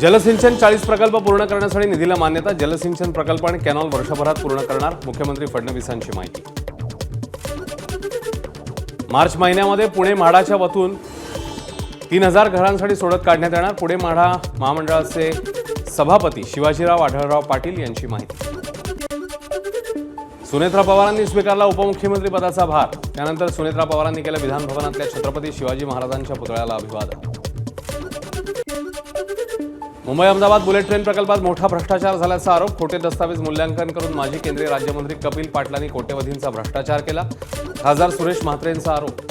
जलसिंचन 40 प्रकल्प पूर्ण करण्यासाठी निधीला मान्यता. जलसिंचन प्रकल्प आणि कॅनॉल वर्षभरात पूर्ण करणार. मुख्यमंत्री फडणवीसांची माहिती. मार्च महिन्यामध्ये पुणे म्हाडाच्या वतीतून 3000 घरांसाठी सोडत काढण्यात येणार. पुणे म्हाडा महामंडळाचे सभापती शिवाजीराव आढळराव पाटील यांची माहिती. सुनेत्रा पवारांनी स्वीकारला उपमुख्यमंत्री पदाचा भार. त्यानंतर सुनेत्रा पवारांनी केलं विधान भवनातल्या छत्रपती शिवाजी महाराजांच्या पुतळ्याला अभिवादन. मुंबई अहमदाबाद बुलेट ट्रेन प्रकल्पात मोठा भ्रष्टाचार झाल्याचा आरोप. खोटे दस्तावेज मूल्यांकन करून माजी केंद्रीय राज्यमंत्री कपिल पाटलांनी कोट्यवधींचा भ्रष्टाचार केला. खासदार सुरेश म्हात्रेंचा आरोप.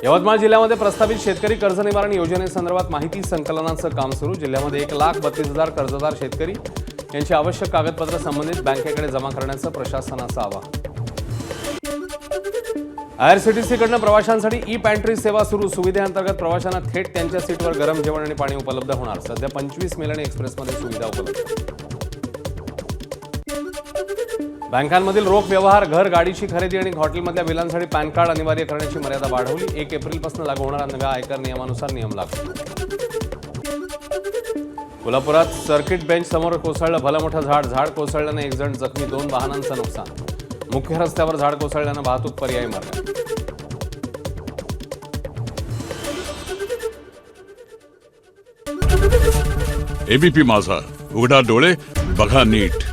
यवतमाळ जिल्ह्यामध्ये प्रस्तावित शेतकरी कर्ज निवारण योजनेसंदर्भात माहिती संकलनाचं काम सुरू. जिल्ह्यामध्ये 1,32,000 कर्जदार शेतकरी यांची आवश्यक कागदपत्र संबंधित बँकेकडे जमा करण्याचं प्रशासनाचं आवाहन. आयआरसीटीसीकडून प्रवाशांसाठी ई पॅन्ट्री सेवा सुरू. सुविधेअंतर्गत प्रवाशांना थेट त्यांच्या सीटवर गरम जेवण आणि पाणी उपलब्ध होणार. सध्या 25 मेल आणि एक्सप्रेसमध्ये सुविधा उपलब्ध. बँकांमधील रोख व्यवहार, घर, गाडीची खरेदी आणि हॉटेलमधल्या बिलांसाठी पॅन कार्ड अनिवार्य करण्याची मर्यादा वाढवली. 1 एप्रिलपासून लागू होणाऱ्या नव्या आयकर नियमानुसार नियम लागू. कोल्हापुरात सर्किट बेंच समोर कोसळलं भलं मोठं झाड. झाड कोसळल्याने 1 जण जखमी, 2 वाहनांचं नुकसान. मुख्य रस्त्यावर झाड कोसळल्यानं वाहतूक पर्यायी मार्ग. एबीपी माझा, उघडा डोळे बघा नीट.